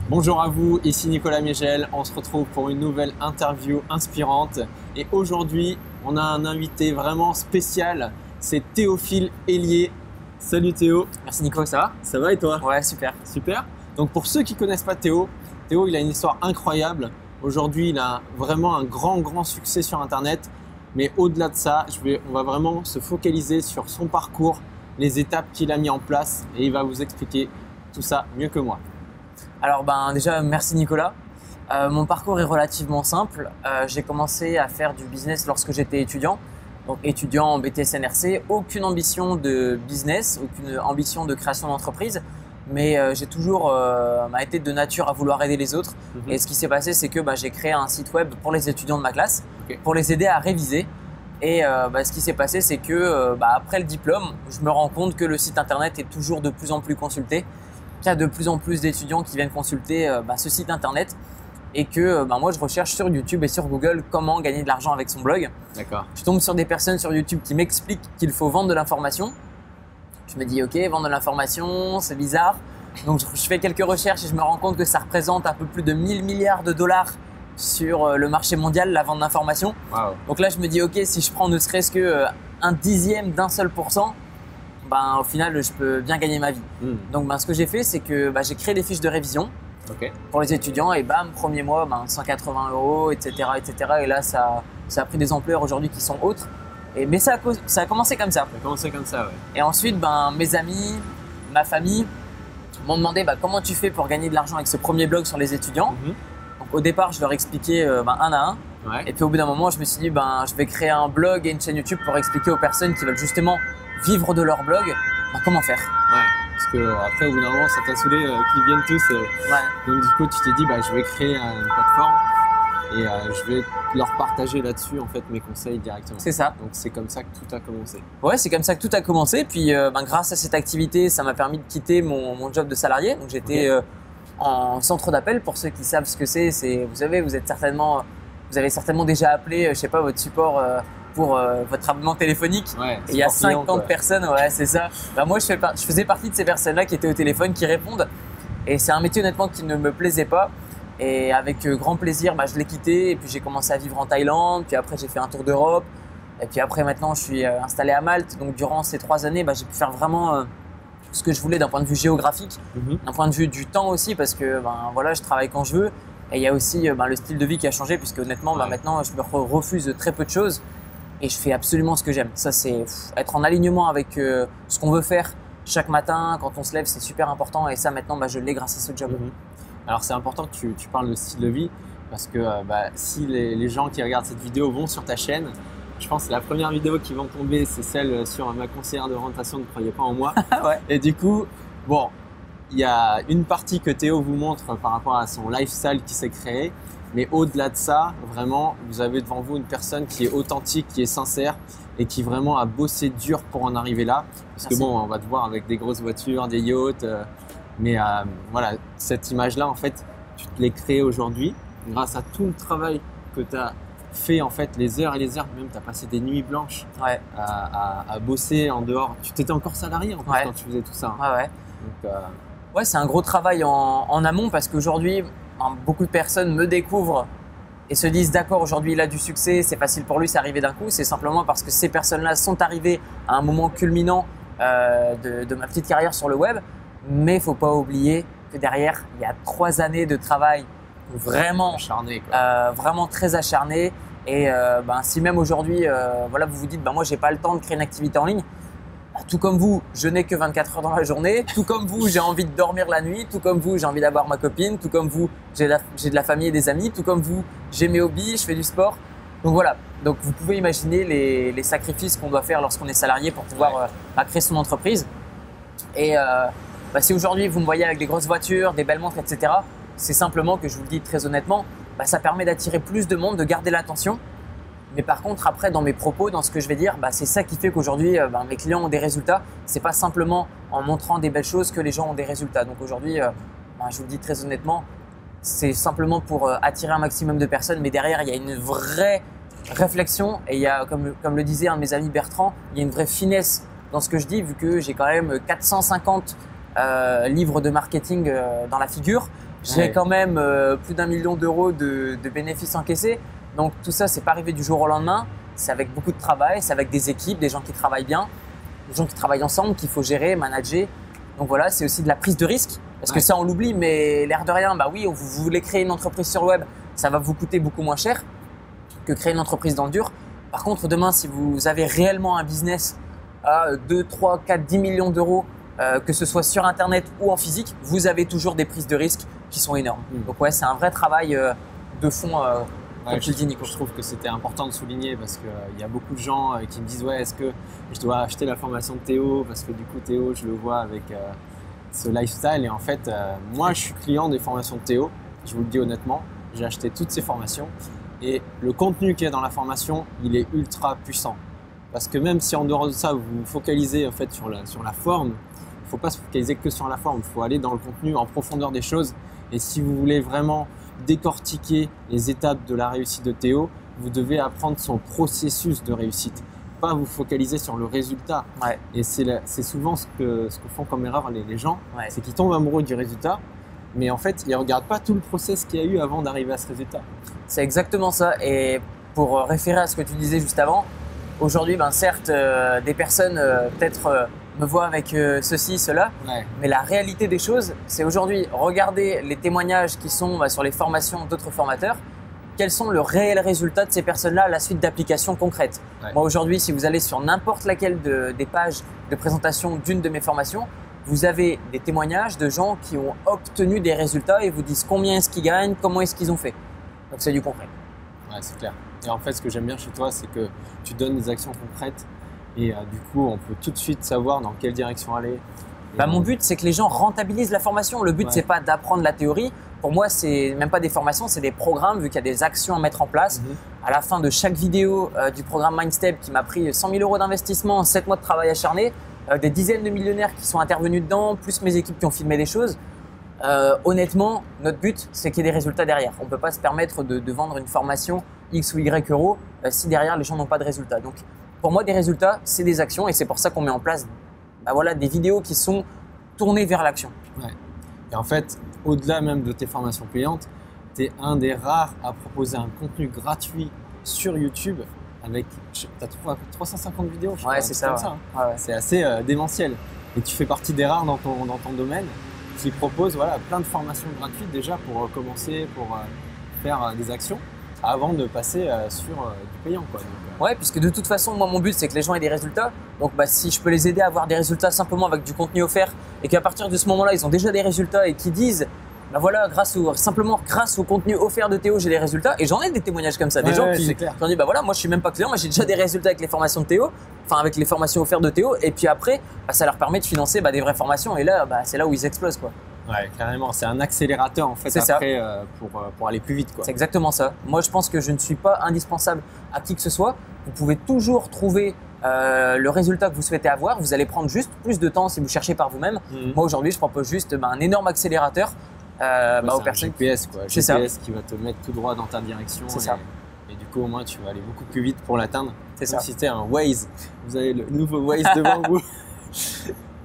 Bonjour à vous, ici Nicolas Miegel. On se retrouve pour une nouvelle interview inspirante. Et aujourd'hui, on a un invité vraiment spécial. C'est Théophile Hélier. Salut Théo. Merci Nico, ça va? Ça va et toi? Ouais, super. Super. Donc pour ceux qui ne connaissent pas Théo, Théo il a une histoire incroyable. Aujourd'hui, il a vraiment un grand succès sur Internet. Mais au-delà de ça, on va vraiment se focaliser sur son parcours, les étapes qu'il a mis en place et il va vous expliquer tout ça mieux que moi. Alors déjà, merci Nicolas. Mon parcours est relativement simple. J'ai commencé à faire du business lorsque j'étais étudiant. Donc étudiant en BTS NRC, aucune ambition de business, aucune ambition de création d'entreprise. Mais j'ai toujours été de nature à vouloir aider les autres. Et ce qui s'est passé, c'est que j'ai créé un site web pour les étudiants de ma classe, pour les aider à réviser. Et ce qui s'est passé, c'est que après le diplôme, je me rends compte que le site internet est toujours de plus en plus consulté, qu'il y a de plus en plus d'étudiants qui viennent consulter ce site internet et que moi je recherche sur YouTube et sur Google comment gagner de l'argent avec son blog. D'accord. Je tombe sur des personnes sur YouTube qui m'expliquent qu'il faut vendre de l'information. Je me dis ok, vendre de l'information, c'est bizarre. Donc je fais quelques recherches et je me rends compte que ça représente un peu plus de 1000 milliards de dollars sur le marché mondial, la vente d'informations. Wow. Donc là je me dis ok, si je prends ne serait-ce que un dixième d'un seul pourcent, au final je peux bien gagner ma vie. Donc ce que j'ai fait, c'est que j'ai créé des fiches de révision pour les étudiants et premier mois 180 €, etc. Et là ça a pris des ampleurs aujourd'hui qui sont autres. Mais ça a commencé comme ça. Ça a commencé comme ça, ouais. Et ensuite mes amis, ma famille m'ont demandé comment tu fais pour gagner de l'argent avec ce premier blog sur les étudiants. Donc au départ je leur expliquais un à un. Ouais. Et puis au bout d'un moment je me suis dit je vais créer un blog et une chaîne YouTube pour expliquer aux personnes qui veulent justement vivre de leur blog, comment faire. Ouais, parce que après au bout d'un moment ça t'a saoulé qu'ils viennent tous. Donc du coup tu t'es dit je vais créer une plateforme et je vais leur partager là-dessus en fait mes conseils directement. C'est ça. Donc c'est comme ça que tout a commencé. Ouais, c'est comme ça que tout a commencé. Puis grâce à cette activité, ça m'a permis de quitter mon job de salarié. Donc j'étais en centre d'appel. Pour ceux qui savent ce que c'est, vous avez certainement déjà appelé, je sais pas, votre support pour votre abonnement téléphonique. Ouais, et il y a 50 personnes, ouais, c'est ça. Moi, je faisais partie de ces personnes-là qui étaient au téléphone, qui répondent. Et c'est un métier honnêtement qui ne me plaisait pas. Et avec grand plaisir, je l'ai quitté. Et puis j'ai commencé à vivre en Thaïlande. Puis après, j'ai fait un tour d'Europe. Et puis après, maintenant, je suis installé à Malte. Donc durant ces 3 années, j'ai pu faire vraiment ce que je voulais d'un point de vue géographique, d'un point de vue du temps aussi, parce que je travaille quand je veux. Et il y a aussi le style de vie qui a changé, puisque honnêtement, maintenant, je me refuse très peu de choses. Et je fais absolument ce que j'aime. Ça, c'est être en alignement avec ce qu'on veut faire chaque matin. Quand on se lève, c'est super important. Et ça, maintenant, je l'ai grâce à ce job. Alors, c'est important que tu parles de style de vie parce que si les gens qui regardent cette vidéo vont sur ta chaîne, je pense que la première vidéo qui vont tomber, c'est celle sur ma conseillère d'orientation, ne croyez pas en moi. Ouais. Et du coup, il y a une partie que Théo vous montre par rapport à son lifestyle qui s'est créé. Mais au-delà de ça, vraiment, vous avez devant vous une personne qui est authentique, qui est sincère et qui vraiment a bossé dur pour en arriver là. Parce que on va te voir avec des grosses voitures, des yachts. Mais cette image-là, en fait, tu te l'es créée aujourd'hui grâce à tout le travail que tu as fait, en fait, les heures et les heures. Même, tu as passé des nuits blanches à bosser en dehors. Tu t'étais encore salarié en plus quand tu faisais tout ça. Donc, c'est un gros travail en amont parce qu'aujourd'hui, beaucoup de personnes me découvrent et se disent d'accord, aujourd'hui il a du succès, c'est facile pour lui, c'est arrivé d'un coup. C'est simplement parce que ces personnes-là sont arrivées à un moment culminant de ma petite carrière sur le web. Mais il ne faut pas oublier que derrière, il y a 3 années de travail vraiment acharné, vraiment très acharné. Et si même aujourd'hui, vous vous dites moi j'ai pas le temps de créer une activité en ligne. Tout comme vous, je n'ai que 24 heures dans la journée. Tout comme vous, j'ai envie de dormir la nuit. Tout comme vous, j'ai envie d'avoir ma copine. Tout comme vous, j'ai de la famille et des amis. Tout comme vous, j'ai mes hobbies, je fais du sport. Donc voilà. Donc vous pouvez imaginer les sacrifices qu'on doit faire lorsqu'on est salarié pour pouvoir créer son entreprise. Et si aujourd'hui vous me voyez avec des grosses voitures, des belles montres, etc., c'est simplement que je vous le dis très honnêtement, ça permet d'attirer plus de monde, de garder l'attention. Mais par contre, après, dans mes propos, dans ce que je vais dire, c'est ça qui fait qu'aujourd'hui, mes clients ont des résultats. C'est pas simplement en montrant des belles choses que les gens ont des résultats. Donc aujourd'hui, je vous le dis très honnêtement, c'est simplement pour attirer un maximum de personnes. Mais derrière, il y a une vraie réflexion et il y a, comme le disait un de mes amis Bertrand, il y a une vraie finesse dans ce que je dis, vu que j'ai quand même 450 livres de marketing dans la figure. j'ai Ouais. quand même plus d'1 million d'euros de bénéfices encaissés. Donc tout ça, c'est pas arrivé du jour au lendemain. C'est avec beaucoup de travail, c'est avec des équipes, des gens qui travaillent bien, des gens qui travaillent ensemble, qu'il faut gérer, manager. Donc voilà, c'est aussi de la prise de risque. Parce que Ouais. ça, on l'oublie, mais l'air de rien, bah oui, vous voulez créer une entreprise sur le web, ça va vous coûter beaucoup moins cher que créer une entreprise dans le dur. Par contre, demain, si vous avez réellement un business à 2, 3, 4, 10 millions d'euros, que ce soit sur Internet ou en physique, vous avez toujours des prises de risque qui sont énormes. Donc ouais, c'est un vrai travail de fond, comme Ouais, tu le dis, Nico. je trouve que c'était important de souligner parce qu'il y a beaucoup de gens qui me disent ouais, est-ce que je dois acheter la formation de Théo parce que du coup Théo je le vois avec ce lifestyle et en fait moi je suis client des formations de Théo, je vous le dis honnêtement, j'ai acheté toutes ces formations et le contenu qu'il y a dans la formation il est ultra puissant parce que même si en dehors de ça vous vous focalisez en fait sur la forme, il ne faut pas se focaliser que sur la forme, il faut aller dans le contenu en profondeur des choses et si vous voulez vraiment décortiquer les étapes de la réussite de Théo, vous devez apprendre son processus de réussite, pas vous focaliser sur le résultat. Ouais. Et c'est souvent ce que font comme erreur les gens, Ouais. c'est qu'ils tombent amoureux du résultat, mais en fait, ils ne regardent pas tout le process qu'il y a eu avant d'arriver à ce résultat. C'est exactement ça. Et pour référer à ce que tu disais juste avant, aujourd'hui, ben certes, des personnes peut-être me voient avec ceci, cela, Ouais. mais la réalité des choses, c'est aujourd'hui, regardez les témoignages qui sont sur les formations d'autres formateurs, quels sont le réel résultat de ces personnes-là à la suite d'applications concrètes. Ouais. Moi aujourd'hui, si vous allez sur n'importe laquelle des pages de présentation d'une de mes formations, vous avez des témoignages de gens qui ont obtenu des résultats et vous disent combien est-ce qu'ils gagnent, comment est-ce qu'ils ont fait. Donc c'est du concret. Ouais, c'est clair. Et en fait, ce que j'aime bien chez toi, c'est que tu donnes des actions concrètes et du coup, on peut tout de suite savoir dans quelle direction aller. Et Bah, mon but, c'est que les gens rentabilisent la formation. Le but, Ouais. c'est pas d'apprendre la théorie. Pour moi, c'est même pas des formations, c'est des programmes, vu qu'il y a des actions à mettre en place. À la fin de chaque vidéo du programme Mindstep, qui m'a pris 100 000 euros d'investissement, 7 mois de travail acharné, des dizaines de millionnaires qui sont intervenus dedans, plus mes équipes qui ont filmé des choses. Honnêtement, notre but, c'est qu'il y ait des résultats derrière. On ne peut pas se permettre de vendre une formation X ou Y euros si derrière les gens n'ont pas de résultats. Donc, pour moi, des résultats, c'est des actions et c'est pour ça qu'on met en place des vidéos qui sont tournées vers l'action. Ouais. Et en fait, au-delà même de tes formations payantes, tu es un des rares à proposer un contenu gratuit sur YouTube avec, tu as 350 vidéos, je crois, Ouais, c'est ça. comme Ouais. hein. Ouais, ouais. C'est assez démentiel. Et tu fais partie des rares dans ton domaine qui proposent plein de formations gratuites déjà pour commencer, pour faire des actions avant de passer sur du payant, quoi. Donc, Ouais, puisque de toute façon, moi, mon but, c'est que les gens aient des résultats. Donc, si je peux les aider à avoir des résultats simplement avec du contenu offert et qu'à partir de ce moment-là, ils ont déjà des résultats et qu'ils disent, voilà, simplement grâce au contenu offert de Théo, j'ai des résultats. Et j'en ai des témoignages comme ça. Des Ouais, gens ouais, qui c'est clair. ont dit, voilà, moi, je suis même pas client, moi, j'ai déjà des résultats avec les formations de Théo, enfin, avec les formations offertes de Théo. Et puis après, ça leur permet de financer des vraies formations. Et là, c'est là où ils explosent, quoi. ouais, carrément, c'est un accélérateur en fait C'est ça. après pour aller plus vite, quoi. C'est exactement ça. Moi, je pense que je ne suis pas indispensable à qui que ce soit. Vous pouvez toujours trouver le résultat que vous souhaitez avoir. Vous allez prendre juste plus de temps si vous cherchez par vous-même. Mhm. Moi, aujourd'hui, je propose juste un énorme accélérateur Ouais, aux c'est un personnes. GPS, quoi. C'est ça. GPS qui va te mettre tout droit dans ta direction. C'est ça. Et du coup, au moins, tu vas aller beaucoup plus vite pour l'atteindre. C'est Comme ça. si c'était un Waze. Vous avez le nouveau Waze devant vous.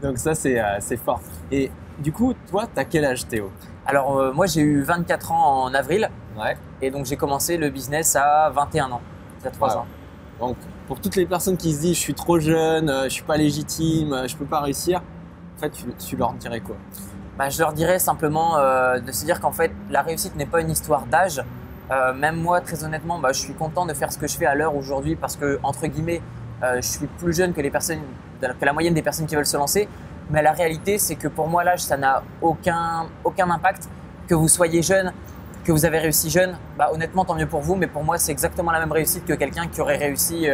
Donc ça, c'est fort. Et du coup, toi, t'as quel âge, Théo? Alors, moi, j'ai eu 24 ans en avril Ouais. et donc j'ai commencé le business à 21 ans, il y a 3 Wow. ans. Donc, pour toutes les personnes qui se disent, je suis trop jeune, je suis pas légitime, je peux pas réussir, en fait, tu leur dirais quoi? Je leur dirais simplement de se dire qu'en fait, la réussite n'est pas une histoire d'âge. Même moi, très honnêtement, je suis content de faire ce que je fais à l'heure aujourd'hui parce que, entre guillemets, je suis plus jeune que que la moyenne des personnes qui veulent se lancer. Mais la réalité, c'est que pour moi, l'âge, ça n'a aucun impact. Que vous soyez jeune, que vous avez réussi jeune, honnêtement, tant mieux pour vous. Mais pour moi, c'est exactement la même réussite que quelqu'un qui aurait réussi,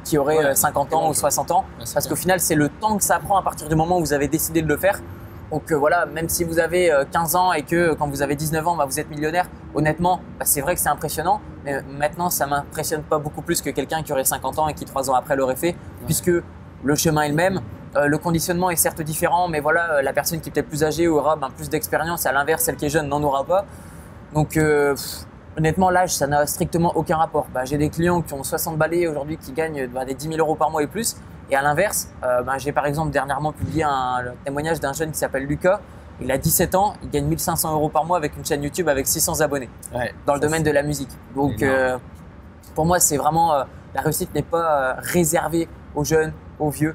qui aurait Ouais, 50 ans ou 60 ans. Ouais, c'est Parce qu'au clair. final, c'est le temps que ça prend à partir du moment où vous avez décidé de le faire. Donc voilà, même si vous avez 15 ans et que quand vous avez 19 ans, vous êtes millionnaire, honnêtement, c'est vrai que c'est impressionnant. Mais maintenant, ça m'impressionne pas beaucoup plus que quelqu'un qui aurait 50 ans et qui 3 ans après l'aurait fait, puisque le chemin est le même. Le conditionnement est certes différent, mais voilà, la personne qui est peut-être plus âgée aura plus d'expérience. À l'inverse, celle qui est jeune n'en aura pas. Donc honnêtement, l'âge, ça n'a strictement aucun rapport. J'ai des clients qui ont 60 balais aujourd'hui qui gagnent des 10 000 euros par mois et plus. Et à l'inverse, j'ai par exemple dernièrement publié un témoignage d'un jeune qui s'appelle Lucas, Il a 17 ans, il gagne 1500 € par mois avec une chaîne YouTube avec 600 abonnés dans le domaine de la musique. Donc, pour moi, c'est vraiment la réussite n'est pas réservée aux jeunes, aux vieux.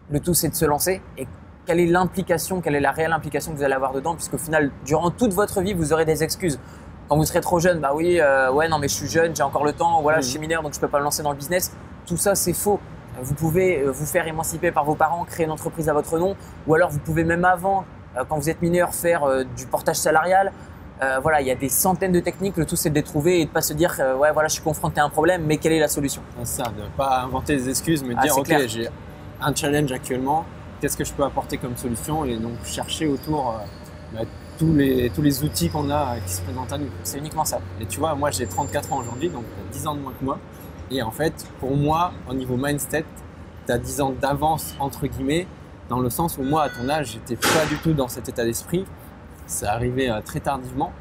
Le tout, c'est de se lancer. Et quelle est l'implication, quelle est la réelle implication que vous allez avoir dedans, puisqu'au final, durant toute votre vie, vous aurez des excuses. Quand vous serez trop jeune, bah oui, ouais, non, mais je suis jeune, j'ai encore le temps, voilà, je suis mineur, donc je peux pas me lancer dans le business. Tout ça, c'est faux. Vous pouvez vous faire émanciper par vos parents, créer une entreprise à votre nom, ou alors vous pouvez même avant, quand vous êtes mineur, faire du portage salarial. Voilà, il y a des centaines de techniques. Le tout, c'est de les trouver et de pas se dire, ouais, voilà, je suis confronté à un problème, mais quelle est la solution? C'est ça, de ne pas inventer des excuses, mais de dire, ok, j'ai un challenge actuellement, qu'est-ce que je peux apporter comme solution? Et donc chercher autour tous les outils qu'on a qui se présentent à nous. C'est uniquement ça. Et tu vois, moi j'ai 34 ans aujourd'hui, donc tu as 10 ans de moins que moi. Et en fait, pour moi, au niveau mindset, tu as 10 ans d'avance, entre guillemets, dans le sens où moi, à ton âge, j'étais pas du tout dans cet état d'esprit. C'est arrivé très tardivement.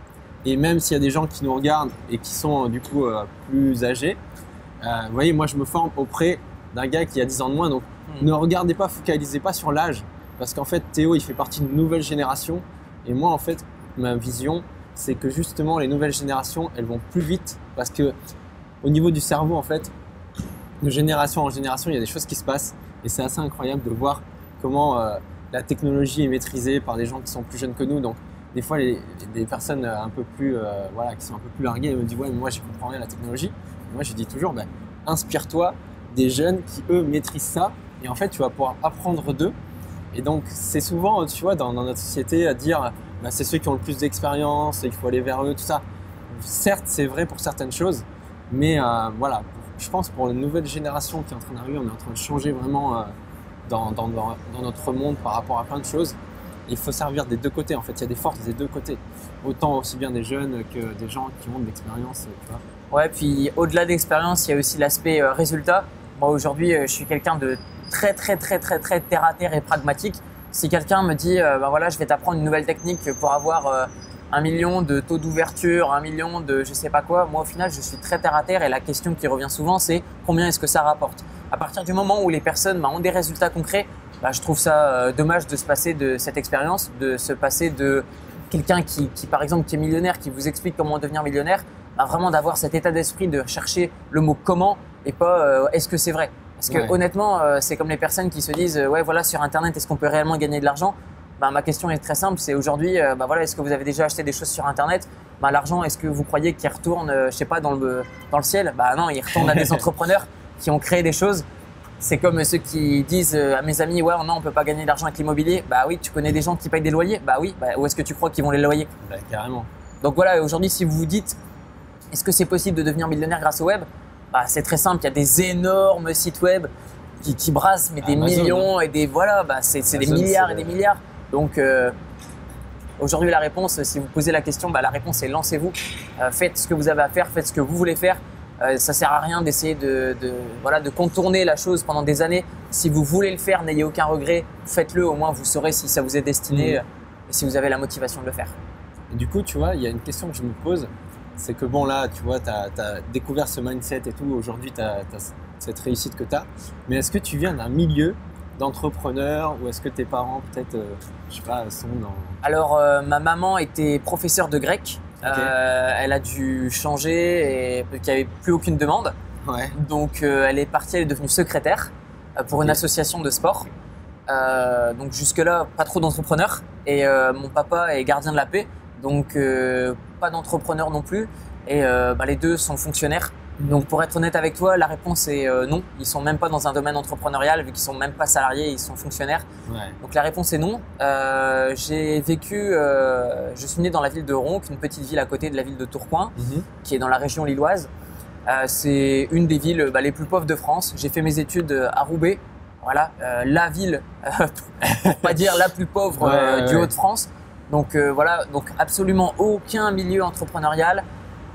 Et même s'il y a des gens qui nous regardent et qui sont du coup plus âgés, vous voyez, moi je me forme auprès d'un gars qui a 10 ans de moins. Donc ne regardez pas, focalisez pas sur l'âge. Parce qu'en fait, Théo, il fait partie d'une nouvelle génération. Et moi, en fait, ma vision, c'est que justement, les nouvelles générations, elles vont plus vite. Parce que au niveau du cerveau, en fait, de génération en génération, il y a des choses qui se passent. Et c'est assez incroyable de voir comment la technologie est maîtrisée par des gens qui sont plus jeunes que nous. Donc, des fois, des personnes un peu plus, qui sont un peu plus larguées, elles me disent « Ouais, mais moi, je comprends rien à la technologie. » Moi, je dis toujours inspire-toi des jeunes qui, eux, maîtrisent ça. Et en fait, tu vas pouvoir apprendre d'eux. Et donc, c'est souvent, tu vois, dans notre société, à dire c'est ceux qui ont le plus d'expérience, il faut aller vers eux, tout ça. Certes, c'est vrai pour certaines choses, mais voilà, je pense pour la nouvelle génération qui est en train d'arriver, on est en train de changer vraiment dans notre monde par rapport à plein de choses. Il faut servir des deux côtés, en fait, il y a des forces des deux côtés. Autant aussi bien des jeunes que des gens qui ont de l'expérience, tu vois. Ouais, puis au-delà d'expérience, il y a aussi l'aspect résultat. Moi, aujourd'hui, je suis quelqu'un de très terre à terre et pragmatique. Si quelqu'un me dit voilà, je vais t'apprendre une nouvelle technique pour avoir 1 million de taux d'ouverture, 1 million de je sais pas quoi, moi au final je suis très terre à terre et la question qui revient souvent c'est combien est-ce que ça rapporte? À partir du moment où les personnes ont des résultats concrets, je trouve ça dommage de se passer de cette expérience, de se passer de quelqu'un qui par exemple qui est millionnaire, qui vous explique comment devenir millionnaire, vraiment d'avoir cet état d'esprit de chercher le mot comment et pas est-ce que c'est vrai? Parce que honnêtement, c'est comme les personnes qui se disent ouais voilà sur internet est-ce qu'on peut réellement gagner de l'argent? Ma question est très simple, c'est aujourd'hui voilà, est-ce que vous avez déjà acheté des choses sur internet? L'argent, est-ce que vous croyez qu'il retourne je sais pas dans le ciel? Non, il retourne à des entrepreneurs qui ont créé des choses. C'est comme ceux qui disent à mes amis ouais non on peut pas gagner de l'argent avec l'immobilier. Oui, tu connais des gens qui payent des loyers? Oui, où est-ce que tu crois qu'ils vont les loyer? Carrément. Donc voilà, aujourd'hui si vous vous dites est-ce que c'est possible de devenir millionnaire grâce au web? C'est très simple, il y a des énormes sites web qui brassent mais des Amazon, millions et des voilà, c'est des milliards et des milliards. Donc aujourd'hui la réponse, si vous posez la question, la réponse est lancez-vous, faites ce que vous avez à faire, faites ce que vous voulez faire. Ça sert à rien d'essayer de contourner la chose pendant des années. Si vous voulez le faire, n'ayez aucun regret, faites-le, au moins vous saurez si ça vous est destiné et si vous avez la motivation de le faire. Et du coup, tu vois, il y a une question que je me pose, c'est que bon là, tu vois, tu as découvert ce mindset et tout, aujourd'hui tu as cette réussite que tu as, mais est-ce que tu viens d'un milieu d'entrepreneur ou est-ce que tes parents peut-être, je sais pas, sont dans… Alors ma maman était professeure de grec, elle a dû changer et qu'il n'y avait plus aucune demande, donc elle est partie, elle est devenue secrétaire pour une association de sport, donc jusque là pas trop d'entrepreneurs et mon papa est gardien de la paix, donc pas d'entrepreneur non plus et les deux sont fonctionnaires. Donc pour être honnête avec toi, la réponse est non. Ils sont même pas dans un domaine entrepreneurial vu qu'ils sont même pas salariés, ils sont fonctionnaires. Donc la réponse est non. J'ai vécu, je suis né dans la ville de Ronques, une petite ville à côté de la ville de Tourcoing, qui est dans la région lilloise. C'est une des villes les plus pauvres de France. J'ai fait mes études à Roubaix, voilà, la ville, pour pas dire la plus pauvre du Hauts-de-France. Donc voilà, donc absolument aucun milieu entrepreneurial.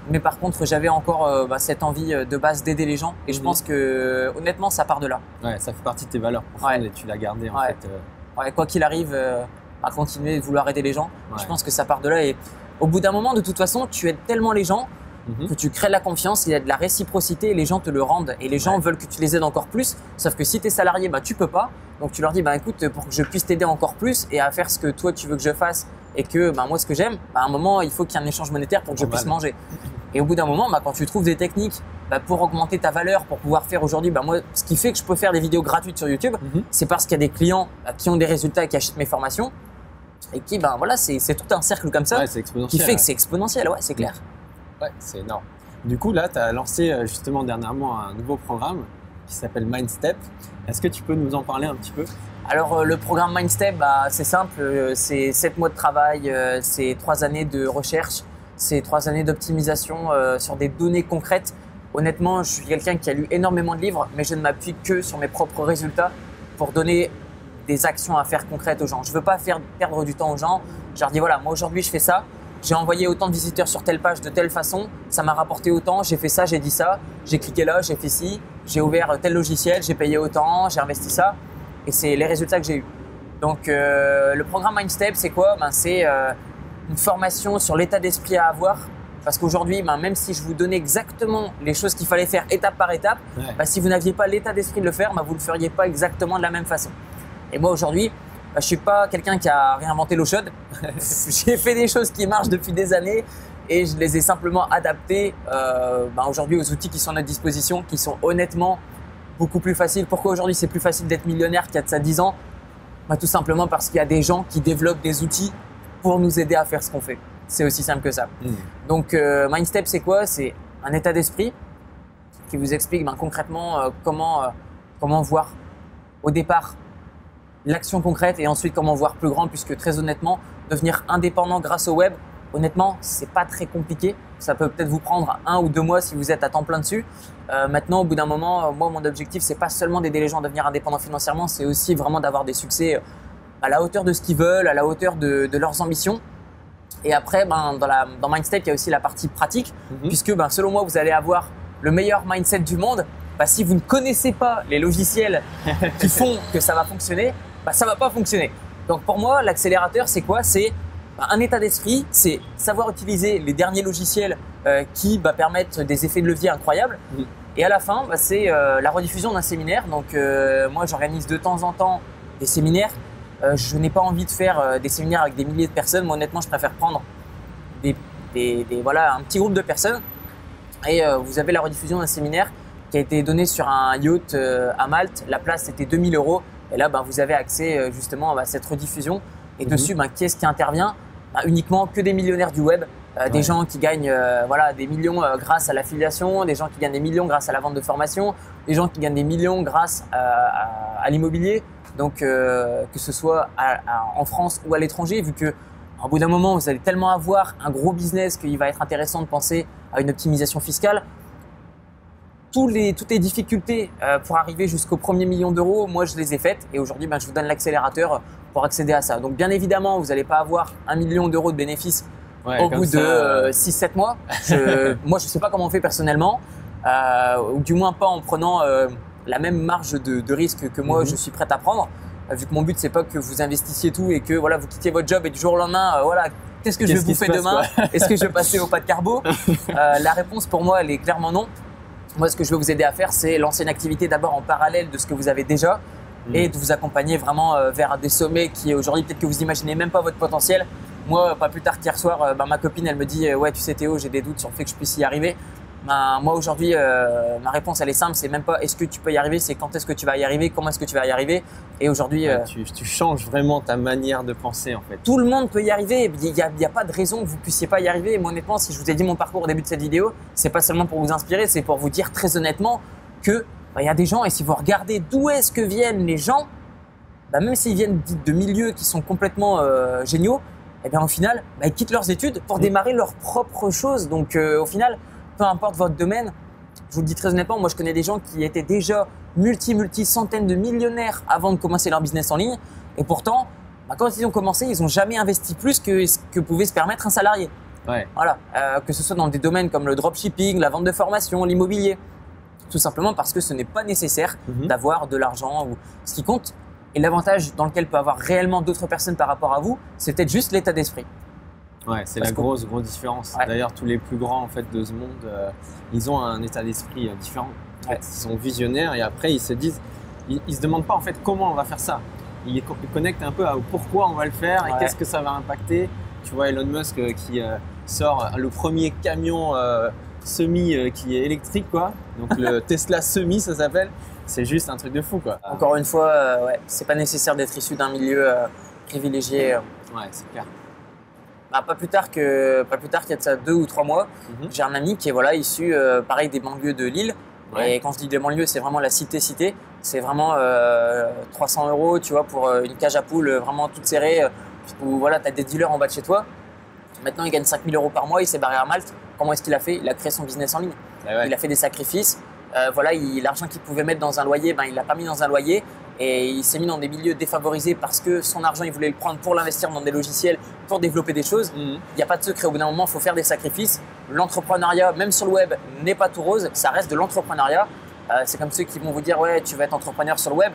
Mais par contre, j'avais encore cette envie de base d'aider les gens et je pense que honnêtement, ça part de là. Ouais, ça fait partie de tes valeurs profondes et tu l'as gardé en fait. Quoi qu'il arrive, à continuer de vouloir aider les gens. Je pense que ça part de là et au bout d'un moment, de toute façon, tu aides tellement les gens que tu crées de la confiance, il y a de la réciprocité et les gens te le rendent et les gens veulent que tu les aides encore plus. Sauf que si tu es salarié, tu peux pas. Donc tu leur dis, écoute, pour que je puisse t'aider encore plus et à faire ce que toi tu veux que je fasse et que moi ce que j'aime, à un moment il faut qu'il y ait un échange monétaire pour que je puisse manger. Et au bout d'un moment, quand tu trouves des techniques pour augmenter ta valeur, pour pouvoir faire aujourd'hui, moi ce qui fait que je peux faire des vidéos gratuites sur YouTube, c'est parce qu'il y a des clients qui ont des résultats et qui achètent mes formations et qui voilà, c'est tout un cercle comme ça qui fait que c'est exponentiel, ouais, c'est clair. Ouais, c'est énorme. Du coup, là, tu as lancé justement dernièrement un nouveau programme qui s'appelle MindStep. Est-ce que tu peux nous en parler un petit peu? Alors, le programme MindStep, c'est simple, c'est 7 mois de travail, c'est 3 années de recherche, c'est 3 années d'optimisation sur des données concrètes. Honnêtement, je suis quelqu'un qui a lu énormément de livres, mais je ne m'appuie que sur mes propres résultats pour donner des actions à faire concrètes aux gens. Je ne veux pas faire perdre du temps aux gens. Je leur dis, voilà, moi aujourd'hui, je fais ça. J'ai envoyé autant de visiteurs sur telle page de telle façon, ça m'a rapporté autant, j'ai fait ça, j'ai dit ça, j'ai cliqué là, j'ai fait ci, j'ai ouvert tel logiciel, j'ai payé autant, j'ai investi ça et c'est les résultats que j'ai eus. Donc le programme MindStep, c'est quoi? C'est une formation sur l'état d'esprit à avoir parce qu'aujourd'hui, même si je vous donnais exactement les choses qu'il fallait faire étape par étape, si vous n'aviez pas l'état d'esprit de le faire, vous ne le feriez pas exactement de la même façon. Et moi aujourd'hui, je suis pas quelqu'un qui a réinventé l'eau chaude. J'ai fait des choses qui marchent depuis des années et je les ai simplement adaptées aujourd'hui aux outils qui sont à notre disposition, qui sont honnêtement beaucoup plus faciles. Pourquoi aujourd'hui c'est plus facile d'être millionnaire qu'il y a de ça 10 ans? Tout simplement parce qu'il y a des gens qui développent des outils pour nous aider à faire ce qu'on fait. C'est aussi simple que ça. Donc MindStep, c'est quoi? C'est un état d'esprit qui vous explique concrètement comment voir au départ l'action concrète et ensuite comment voir plus grand, puisque très honnêtement, devenir indépendant grâce au web, honnêtement, c'est pas très compliqué. Ça peut peut-être vous prendre 1 ou 2 mois si vous êtes à temps plein dessus. Maintenant, au bout d'un moment, moi, mon objectif, c'est pas seulement d'aider les gens à devenir indépendants financièrement, c'est aussi vraiment d'avoir des succès à la hauteur de ce qu'ils veulent, à la hauteur de leurs ambitions. Et après, dans MindStep, il y a aussi la partie pratique, puisque selon moi, vous allez avoir le meilleur mindset du monde. Si vous ne connaissez pas les logiciels qui font que ça va fonctionner, ça va pas fonctionner. Donc pour moi, l'accélérateur, c'est quoi? C'est un état d'esprit, c'est savoir utiliser les derniers logiciels qui permettent des effets de levier incroyables. Et à la fin, c'est la rediffusion d'un séminaire. Donc moi, j'organise de temps en temps des séminaires. Je n'ai pas envie de faire des séminaires avec des milliers de personnes. Moi, honnêtement, je préfère prendre un petit groupe de personnes. Et vous avez la rediffusion d'un séminaire qui a été donné sur un yacht à Malte. La place, c'était 2 000 €. Et là, vous avez accès justement à cette rediffusion. Et dessus, qui est-ce qui intervient? Uniquement que des millionnaires du web, des gens qui gagnent des millions grâce à l'affiliation, des gens qui gagnent des millions grâce à la vente de formation, des gens qui gagnent des millions grâce à l'immobilier. Donc, que ce soit en France ou à l'étranger, vu que au bout d'un moment, vous allez tellement avoir un gros business qu'il va être intéressant de penser à une optimisation fiscale. Toutes les difficultés pour arriver jusqu'au premier million d'euros, moi je les ai faites et aujourd'hui je vous donne l'accélérateur pour accéder à ça. Donc bien évidemment, vous n'allez pas avoir 1 million d'euros de bénéfices au bout de 6-7 mois. Moi je ne sais pas comment on fait personnellement, ou du moins pas en prenant la même marge de risque que moi je suis prêt à prendre. Vu que mon but c'est pas que vous investissiez tout et que vous quittiez votre job et du jour au lendemain, qu'est-ce que je vais bouffer demain? Est-ce que je vais passer au pas de carbo? La réponse pour moi elle est clairement non. Moi, ce que je veux vous aider à faire, c'est lancer une activité d'abord en parallèle de ce que vous avez déjà et de vous accompagner vraiment vers des sommets qui aujourd'hui, peut-être que vous imaginez même pas votre potentiel. Moi, pas plus tard qu'hier soir, ma copine, elle me dit « Ouais, tu sais Théo, j'ai des doutes sur le fait que je puisse y arriver. » Moi, aujourd'hui, ma réponse, elle est simple. C'est même pas « Est-ce que tu peux y arriver ?» C'est « Quand est-ce que tu vas y arriver? Comment est-ce que tu vas y arriver ?» Et aujourd'hui… tu changes vraiment ta manière de penser, en fait. Tout le monde peut y arriver. Il n'y a pas de raison que vous puissiez pas y arriver. Et moi, honnêtement, si je vous ai dit mon parcours au début de cette vidéo, c'est pas seulement pour vous inspirer, c'est pour vous dire très honnêtement que y a des gens, et si vous regardez d'où est-ce que viennent les gens, même s'ils viennent de milieux qui sont complètement géniaux, au final, ils quittent leurs études pour démarrer leur propre chose. Donc, au final, peu importe votre domaine, je vous le dis très honnêtement, moi je connais des gens qui étaient déjà centaines de millionnaires avant de commencer leur business en ligne. Et pourtant, quand ils ont commencé, ils n'ont jamais investi plus que ce que pouvait se permettre un salarié. Voilà, que ce soit dans des domaines comme le dropshipping, la vente de formation, l'immobilier. Tout simplement parce que ce n'est pas nécessaire d'avoir de l'argent. Ce qui compte, et l'avantage dans lequel peut avoir réellement d'autres personnes par rapport à vous, c'est peut-être juste l'état d'esprit. Ouais, c'est la grosse différence. D'ailleurs, tous les plus grands de ce monde, ils ont un état d'esprit différent. Ils sont visionnaires et après ils se disent il se demande pas en fait comment on va faire ça. Il connecte un peu à pourquoi on va le faire et qu'est-ce que ça va impacter. Tu vois Elon Musk qui sort le premier camion semi qui est électrique, quoi. Donc le Tesla semi, ça s'appelle. C'est juste un truc de fou, quoi. Encore une fois, ouais, c'est pas nécessaire d'être issu d'un milieu privilégié. Ouais, c'est clair. Bah, pas plus tard qu'il y a de ça 2 ou 3 mois, j'ai un ami qui est voilà, issu pareil des banlieues de Lille. Ouais. Et quand je dis des banlieues, c'est vraiment la cité. C'est vraiment 300 € tu vois, pour une cage à poules vraiment toute serrée où voilà, tu as des dealers en bas de chez toi. Maintenant, il gagne 5 000 € par mois, il s'est barré à Malte. Comment est-ce qu'il a fait? Il a créé son business en ligne. Ouais. Il a fait des sacrifices. Voilà, l'argent qu'il pouvait mettre dans un loyer, ben, il l'a pas mis dans un loyer. Et il s'est mis dans des milieux défavorisés parce que son argent, il voulait le prendre pour l'investir dans des logiciels, pour développer des choses. Il n'y a pas de secret. Au bout d'un moment, il faut faire des sacrifices. L'entrepreneuriat, même sur le web, n'est pas tout rose. Ça reste de l'entrepreneuriat. C'est comme ceux qui vont vous dire « Ouais, tu vas être entrepreneur sur le web ».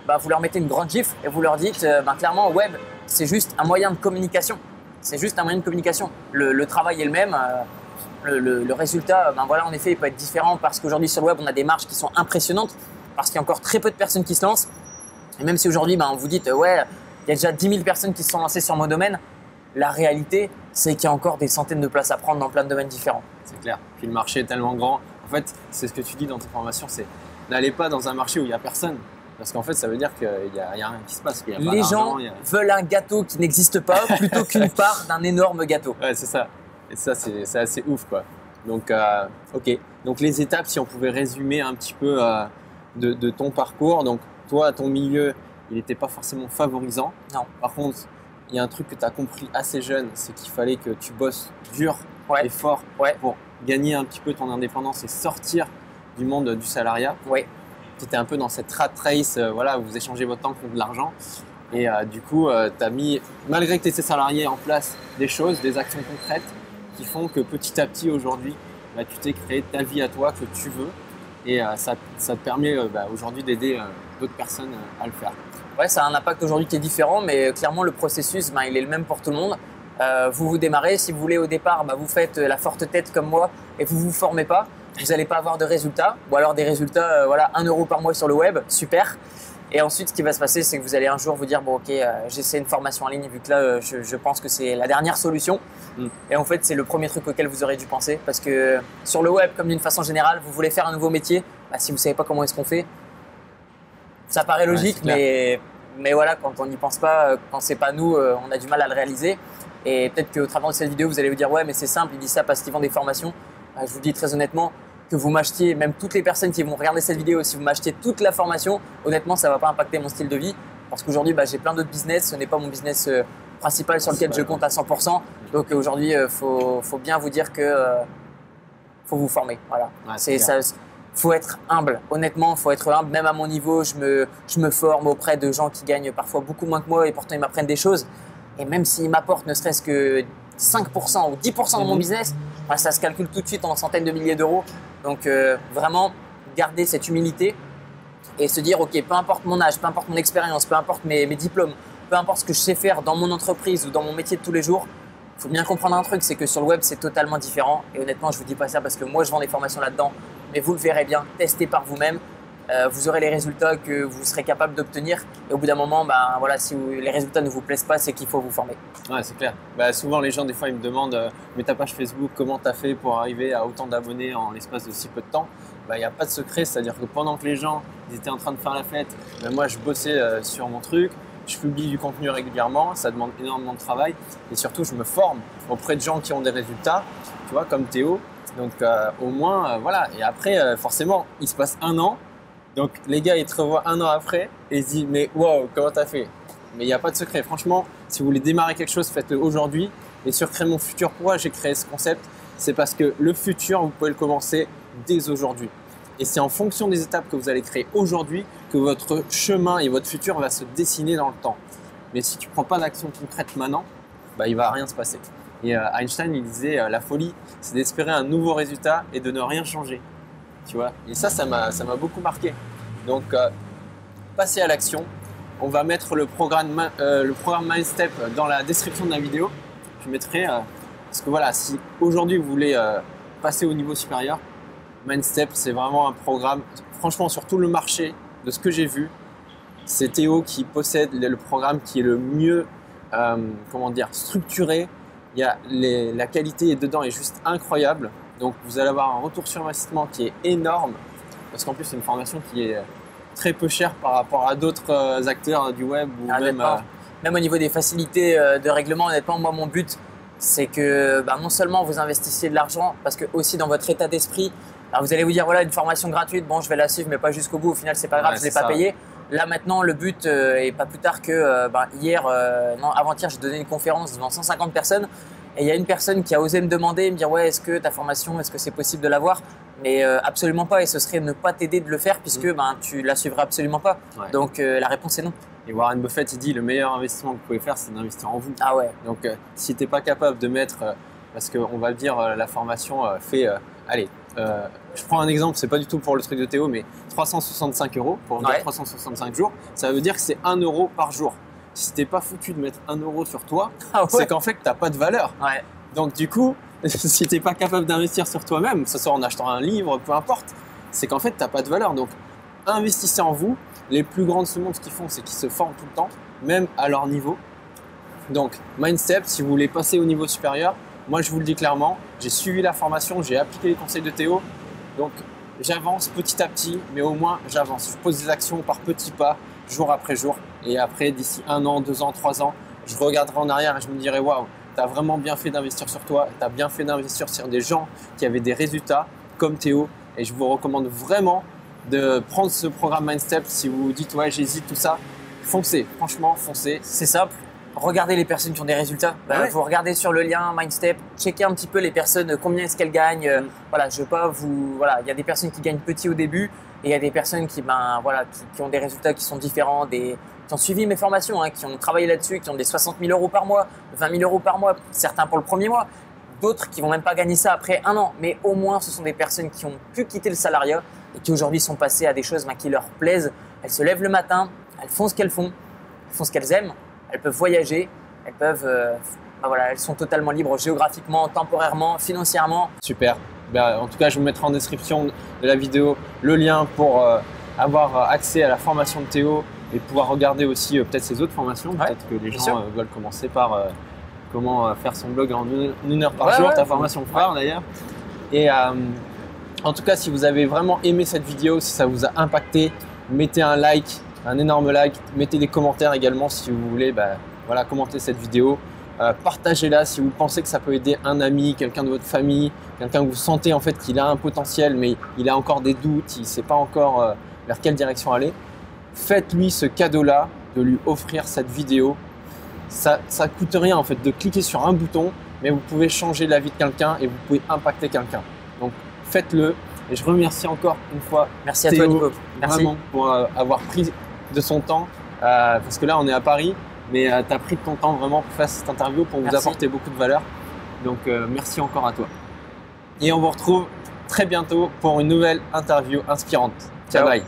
Bah, vous leur mettez une grande gifle et vous leur dites clairement, web, c'est juste un moyen de communication. C'est juste un moyen de communication. Le travail est le même. Le résultat, voilà, en effet, il peut être différent parce qu'aujourd'hui, sur le web, on a des marges qui sont impressionnantes parce qu'il y a encore très peu de personnes qui se lancent. Et même si aujourd'hui, on vous dit, ouais, il y a déjà 10 000 personnes qui se sont lancées sur mon domaine, la réalité, c'est qu'il y a encore des centaines de places à prendre dans plein de domaines différents. C'est clair. Puis le marché est tellement grand. En fait, c'est ce que tu dis dans tes formations, c'est n'allez pas dans un marché où il n'y a personne. Parce qu'en fait, ça veut dire qu'il n'y a rien qui se passe. Les gens veulent un gâteau qui n'existe pas plutôt qu'une part d'un énorme gâteau. Ouais, c'est ça. Et ça, c'est assez ouf, quoi. Donc, ok. Donc, les étapes, si on pouvait résumer un petit peu de ton parcours. Donc, toi, ton milieu, il n'était pas forcément favorisant. Non. Par contre, il y a un truc que tu as compris assez jeune, c'est qu'il fallait que tu bosses dur et fort pour gagner un petit peu ton indépendance et sortir du monde du salariat. Ouais. Tu étais un peu dans cette rat race, voilà, où vous échangez votre temps contre de l'argent. Et du coup, tu as mis, malgré que tu étais salarié, en place des choses, des actions concrètes qui font que petit à petit, aujourd'hui, tu t'es créé ta vie à toi que tu veux. Et ça te permet aujourd'hui d'aider d'autres personnes à le faire. Ouais, ça a un impact aujourd'hui qui est différent, mais clairement, le processus, il est le même pour tout le monde. Vous démarrez, si vous voulez au départ, vous faites la forte tête comme moi et vous ne vous formez pas. Vous n'allez pas avoir de résultats, ou alors des résultats, 1 € par mois sur le web, super. Et ensuite, ce qui va se passer, c'est que vous allez un jour vous dire, bon ok, j'essaie une formation en ligne, vu que là, je pense que c'est la dernière solution. Et en fait, c'est le premier truc auquel vous aurez dû penser, parce que sur le web, comme d'une façon générale, vous voulez faire un nouveau métier, si vous ne savez pas comment est-ce qu'on fait, ça paraît logique, mais voilà, quand on n'y pense pas, quand c'est pas nous, on a du mal à le réaliser. Et peut-être qu'au travers de cette vidéo, vous allez vous dire, ouais, mais c'est simple, il dit ça parce qu'ils vendent des formations. Je vous dis très honnêtement, que vous m'achetiez, même toutes les personnes qui vont regarder cette vidéo, si vous m'achetez toute la formation, honnêtement, ça ne va pas impacter mon style de vie. Parce qu'aujourd'hui, j'ai plein d'autres business. Ce n'est pas mon business principal sur lequel je compte à 100%. Donc aujourd'hui, faut bien vous dire que faut vous former. Voilà. Ouais, faut être humble. Honnêtement, faut être humble. Même à mon niveau, je me forme auprès de gens qui gagnent parfois beaucoup moins que moi et pourtant ils m'apprennent des choses. Et même s'ils m'apportent ne serait-ce que 5% ou 10% de mon business, ça se calcule tout de suite en centaines de milliers d'euros. Donc vraiment, garder cette humilité et se dire, ok, peu importe mon âge, peu importe mon expérience, peu importe mes diplômes, peu importe ce que je sais faire dans mon entreprise ou dans mon métier de tous les jours, il faut bien comprendre un truc, c'est que sur le web, c'est totalement différent. Et honnêtement, je ne vous dis pas ça parce que moi, je vends des formations là-dedans, mais vous le verrez bien, testez par vous-même. Vous aurez les résultats que vous serez capable d'obtenir. Et au bout d'un moment, si les résultats ne vous plaisent pas, c'est qu'il faut vous former. Ouais, c'est clair. Souvent, les gens, des fois, ils me demandent mais ta page Facebook, comment tu as fait pour arriver à autant d'abonnés en l'espace de si peu de temps? Il n'y a pas de secret. C'est-à-dire que pendant que les gens ils étaient en train de faire la fête, moi, je bossais sur mon truc. Je publie du contenu régulièrement. Ça demande énormément de travail. Et surtout, je me forme auprès de gens qui ont des résultats, tu vois, comme Théo. Donc, au moins, voilà. Et après, forcément, il se passe 1 an. Donc les gars, ils te revoient 1 an après et ils se disent mais wow, comment t'as fait? Mais il n'y a pas de secret. Franchement, si vous voulez démarrer quelque chose, faites-le aujourd'hui. Et sur Créer mon futur, pourquoi j'ai créé ce concept? C'est parce que le futur, vous pouvez le commencer dès aujourd'hui. Et c'est en fonction des étapes que vous allez créer aujourd'hui que votre chemin et votre futur va se dessiner dans le temps. Mais si tu ne prends pas d'action concrète maintenant, il ne va rien se passer. Et Einstein, il disait la folie, c'est d'espérer un nouveau résultat et de ne rien changer. Tu vois, et ça m'a beaucoup marqué. Donc, passez à l'action. On va mettre le programme MindStep dans la description de la vidéo. Je mettrai, parce que voilà, si aujourd'hui vous voulez passer au niveau supérieur, MindStep, c'est vraiment un programme, franchement, sur tout le marché de ce que j'ai vu, c'est Théo qui possède le programme qui est le mieux comment dire, structuré. Il y a la qualité dedans est juste incroyable. Donc vous allez avoir un retour sur investissement qui est énorme parce qu'en plus c'est une formation qui est très peu chère par rapport à d'autres acteurs du web ou même au niveau des facilités de règlement. Honnêtement, moi mon but c'est que non seulement vous investissiez de l'argent, parce que aussi dans votre état d'esprit, alors vous allez vous dire voilà, une formation gratuite, bon je vais la suivre mais pas jusqu'au bout, au final c'est pas grave, je l'ai pas payé. Là maintenant le but est pas plus tard que avant-hier j'ai donné une conférence devant 150 personnes et il y a une personne qui a osé me demander, me dire ouais, est-ce que ta formation, est-ce que c'est possible de l'avoir? Mais absolument pas, et ce serait ne pas t'aider de le faire puisque tu la suivras absolument pas. Ouais. Donc la réponse est non. Et Warren Buffett il dit le meilleur investissement que vous pouvez faire c'est d'investir en vous. Ah ouais. Donc si tu n'es pas capable de mettre, parce qu'on va dire la formation fait, je prends un exemple, c'est pas du tout pour le truc de Théo, mais 365 € pour 365 jours, ça veut dire que c'est 1 € par jour. Si t'es pas foutu de mettre 1 € sur toi, c'est qu'en fait t'as pas de valeur. Ouais. Donc du coup, si t'es pas capable d'investir sur toi-même, que ce soit en achetant un livre, peu importe, c'est qu'en fait t'as pas de valeur. Donc investissez en vous. Les plus grands de ce monde, ce qu'ils font, c'est qu'ils se forment tout le temps, même à leur niveau. Donc Mindstep, si vous voulez passer au niveau supérieur, moi je vous le dis clairement, j'ai suivi la formation, j'ai appliqué les conseils de Théo. Donc j'avance petit à petit, mais au moins j'avance. Je pose des actions par petits pas, jour après jour. Et après, d'ici 1 an, 2 ans, 3 ans, je regarderai en arrière et je me dirai waouh, tu as vraiment bien fait d'investir sur toi, tu as bien fait d'investir sur des gens qui avaient des résultats comme Théo. Et je vous recommande vraiment de prendre ce programme Mindstep. Si vous dites ouais, j'hésite, tout ça, foncez, franchement, foncez. C'est simple. Regardez les personnes qui ont des résultats. Vous regardez sur le lien Mindstep, checkez un petit peu les personnes, combien est-ce qu'elles gagnent. Voilà, je veux pas vous. Voilà, il y a des personnes qui gagnent petit au début et il y a des personnes qui ont des résultats qui sont différents, qui ont suivi mes formations, qui ont travaillé là-dessus, qui ont des 60 000 € par mois, 20 000 € par mois, certains pour le premier mois, d'autres qui vont même pas gagner ça après 1 an. Mais au moins, ce sont des personnes qui ont pu quitter le salariat et qui aujourd'hui sont passées à des choses qui leur plaisent. Elles se lèvent le matin, elles font ce qu'elles font, elles font ce qu'elles aiment. Elles peuvent voyager, elles peuvent, elles sont totalement libres géographiquement, temporairement, financièrement. Super. En tout cas, je vous mettrai en description de la vidéo le lien pour avoir accès à la formation de Théo et pouvoir regarder aussi peut-être ses autres formations. Peut-être que les gens veulent commencer par comment faire son blog en 1 heure par jour, ta formation phare d'ailleurs. Et en tout cas, si vous avez vraiment aimé cette vidéo, si ça vous a impacté, mettez un like. Un énorme like, mettez des commentaires également si vous voulez commenter cette vidéo. Partagez-la si vous pensez que ça peut aider un ami, quelqu'un de votre famille, quelqu'un que vous sentez en fait qu'il a un potentiel mais il a encore des doutes, il ne sait pas encore vers quelle direction aller. Faites-lui ce cadeau-là de lui offrir cette vidéo. Ça ne coûte rien en fait de cliquer sur un bouton, mais vous pouvez changer la vie de quelqu'un et vous pouvez impacter quelqu'un. Donc faites-le. Et je remercie encore une fois Merci Théo, à toi Nico. Merci. Vraiment pour avoir pris de son temps, parce que là on est à Paris, mais tu as pris de ton temps vraiment pour faire cette interview, pour vous apporter beaucoup de valeur. Donc merci encore à toi. Et on vous retrouve très bientôt pour une nouvelle interview inspirante. Ciao, bye.